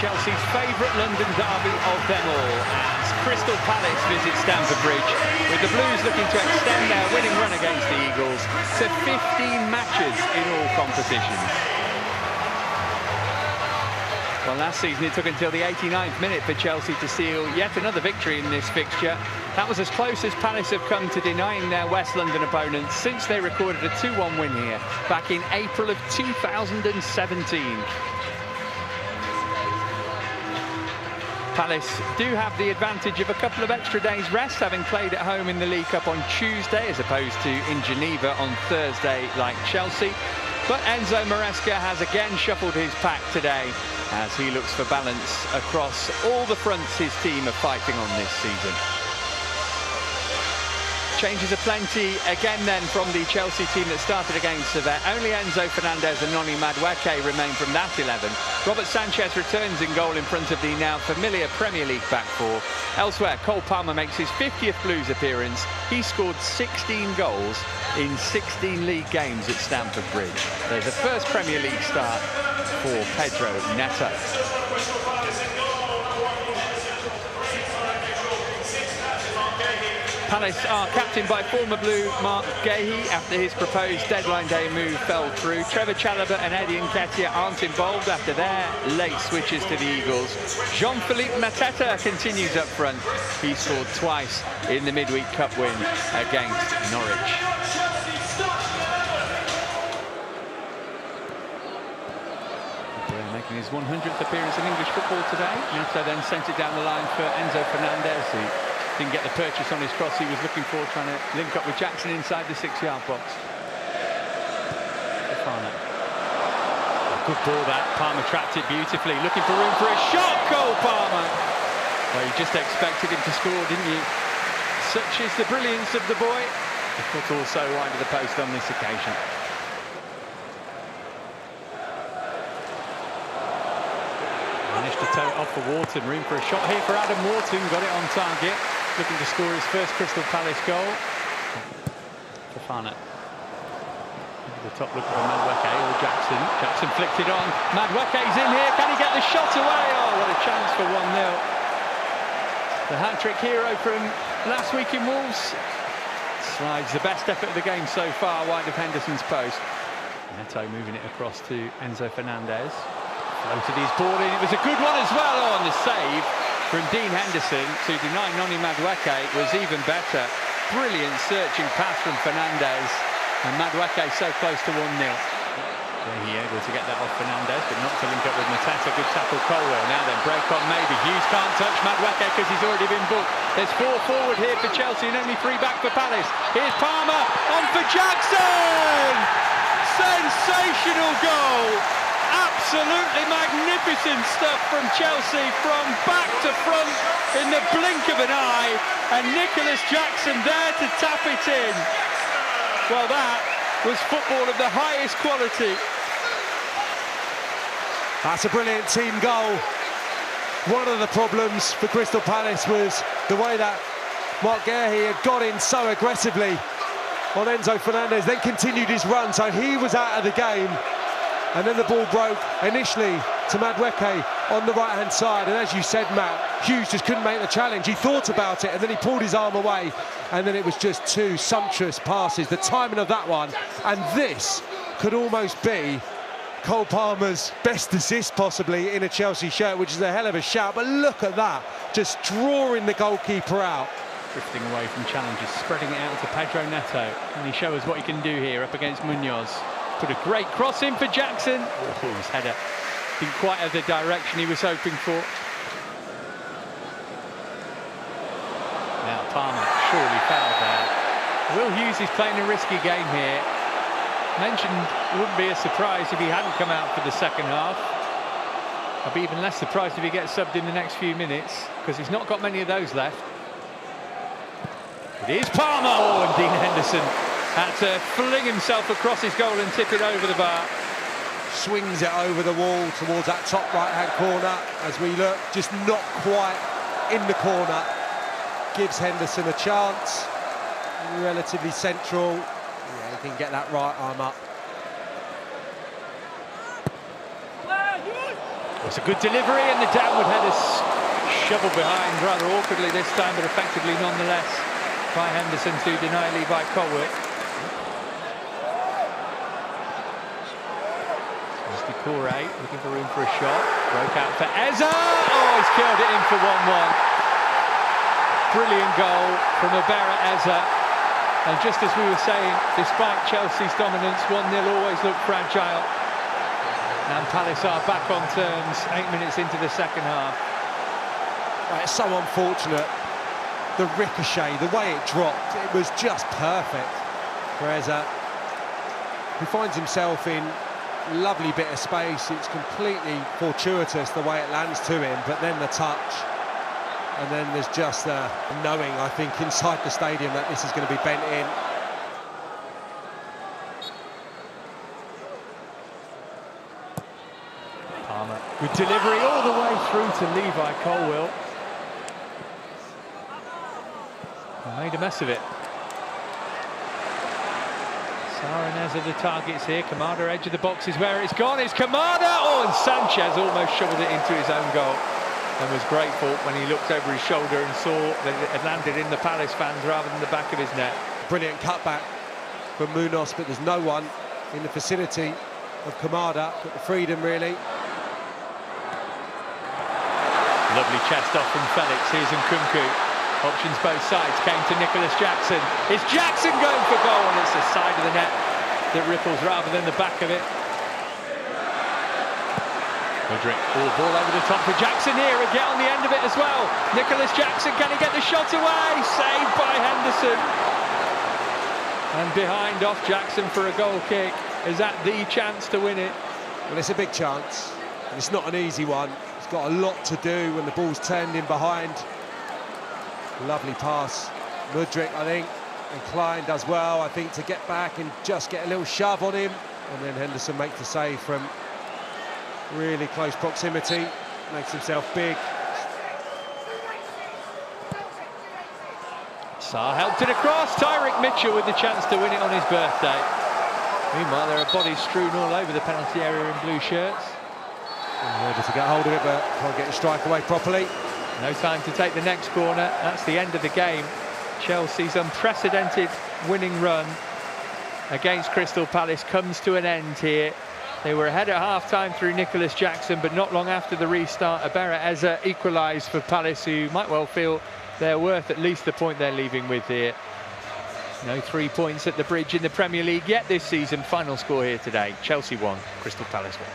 Chelsea's favourite London derby of them all, as Crystal Palace visit Stamford Bridge, with the Blues looking to extend their winning run against the Eagles to 15 matches in all competitions. Well, last season it took until the 89th minute for Chelsea to seal yet another victory in this fixture. That was as close as Palace have come to denying their West London opponents since they recorded a 2-1 win here back in April of 2017. Palace do have the advantage of a couple of extra days rest, having played at home in the League Cup on Tuesday as opposed to in Geneva on Thursday like Chelsea. But Enzo Maresca has again shuffled his pack today as he looks for balance across all the fronts his team are fighting on this season. Changes are plenty again then from the Chelsea team that started against Sevilla. Only Enzo Fernandez and Noni Madueke remain from that 11. Robert Sanchez returns in goal in front of the now familiar Premier League back four. Elsewhere, Cole Palmer makes his 50th Blues appearance. He scored 16 goals in 16 league games at Stamford Bridge. There's a first Premier League start for Pedro Neto. Palace are captained by former Blue Mark Gahey after his proposed deadline day move fell through. Trevor Chalobah and Eddie Nketiah aren't involved after their late switches to the Eagles. Jean-Philippe Mateta continues up front. He scored twice in the midweek cup win against Norwich. Making his 100th appearance in English football today. Neto then sent it down the line for Enzo Fernandez, who didn't get the purchase on his cross he was looking for, trying to link up with Jackson inside the 6-yard box. Good ball that. Palmer trapped it beautifully, looking for room for a shot. Cole Palmer. Well, you just expected him to score, didn't you? Such is the brilliance of the boy. The foot also wide of the post on this occasion. Managed to toe it off for Wharton. Room for a shot here for Adam Wharton. Got it on target. Looking to score his first Crystal Palace goal. Fofana. The top look for Madueke or Jackson. Jackson flicked it on. Madueke's in here. Can he get the shot away? Oh, what a chance for 1-0. The hat-trick hero from last week in Wolves slides the best effort of the game so far wide of Henderson's post. Neto moving it across to Enzo Fernandez. Floated his ball in. It was a good one as well. Oh, and the save from Dean Henderson to deny Noni Madueke was even better. Brilliant searching pass from Fernandez. And Madueke so close to 1-0. He able to get that off Fernandez, but not to link up with Mateta. Good tackle Colwell. Now then, break on maybe. Hughes can't touch Madueke because he's already been booked. There's 4 forward here for Chelsea and only 3 back for Palace. Here's Palmer on for Jackson! Sensational goal! Absolutely magnificent stuff from Chelsea from back to front in the blink of an eye, and Nicolas Jackson there to tap it in. Well, that was football of the highest quality. That's a brilliant team goal. One of the problems for Crystal Palace was the way that Mark Gahey had got in so aggressively on Enzo Fernandez, then continued his run, so he was out of the game. And then the ball broke initially to Madueke on the right-hand side. And as you said, Matt, Hughes just couldn't make the challenge. He thought about it, and then he pulled his arm away. And then it was just 2 sumptuous passes. The timing of that one. And this could almost be Cole Palmer's best assist, possibly, in a Chelsea shirt, which is a hell of a shout. But look at that, just drawing the goalkeeper out. Drifting away from challenges, spreading it out to Pedro Neto. Can he show us what he can do here up against Munoz? Put a great cross in for Jackson. Oh, his header didn't quite have the direction he was hoping for. Now Palmer surely fouled there. Will Hughes is playing a risky game here. Mentioned it wouldn't be a surprise if he hadn't come out for the second half. I'd be even less surprised if he gets subbed in the next few minutes, because he's not got many of those left. It is Palmer. Oh, and Dean Henderson had to fling himself across his goal and tip it over the bar. Swings it over the wall towards that top right-hand corner. As we look, just not quite in the corner. Gives Henderson a chance. Relatively central. Yeah, he can get that right arm up. It's a good delivery, and the downward header shoveled behind rather awkwardly this time, but effectively nonetheless by Henderson to deny Levi Colwill. Decore looking for room for a shot. Broke out for Eza. Oh, he's killed it in for 1-1. Brilliant goal from Eberechi. And just as we were saying, despite Chelsea's dominance, 1-0 always looked fragile. And Palace are back on terms 8 minutes into the second half. It's so unfortunate. The ricochet, the way it dropped, it was just perfect for Eza. He finds himself in lovely bit of space. It's completely fortuitous the way it lands to him, but then the touch, and then there's just a knowing, I think, inside the stadium that this is going to be bent in. Palmer, good delivery all the way through to Levi Colwill. He made a mess of it. Saranez are the targets here. Kamada, edge of the box is where it's gone. It's Kamada! Oh, and Sanchez almost shoveled it into his own goal and was grateful when he looked over his shoulder and saw that it had landed in the Palace fans rather than the back of his net. Brilliant cutback from Munoz, but there's no one in the vicinity of Kamada. Got the freedom, really. Lovely chest off from Felix. Here's Nkunku. Options both sides, came to Nicolas Jackson. It's Jackson going for goal, and it's the side of the net that ripples rather than the back of it. Mudryk, ball over the top for Jackson here, and get on the end of it as well. Nicolas Jackson, can he get the shot away? Saved by Henderson. And behind off Jackson for a goal kick. Is that the chance to win it? Well, it's a big chance, and it's not an easy one. It's got a lot to do when the ball's turned in behind. Lovely pass. Mudryk, I think, and Klein does well, I think, to get back and just get a little shove on him. And then Henderson makes the save from really close proximity, makes himself big. Sarr helped it across. Tyrick Mitchell with the chance to win it on his birthday. Meanwhile, there are bodies strewn all over the penalty area in blue shirts. Able to get hold of it, but can't get the strike away properly. No time to take the next corner. That's the end of the game. Chelsea's unprecedented winning run against Crystal Palace comes to an end here. They were ahead at half-time through Nicolas Jackson, but not long after the restart, Eberechi equalised for Palace, who might well feel they're worth at least the point they're leaving with here. No 3 points at the Bridge in the Premier League yet this season. Final score here today: Chelsea 1, Crystal Palace 1.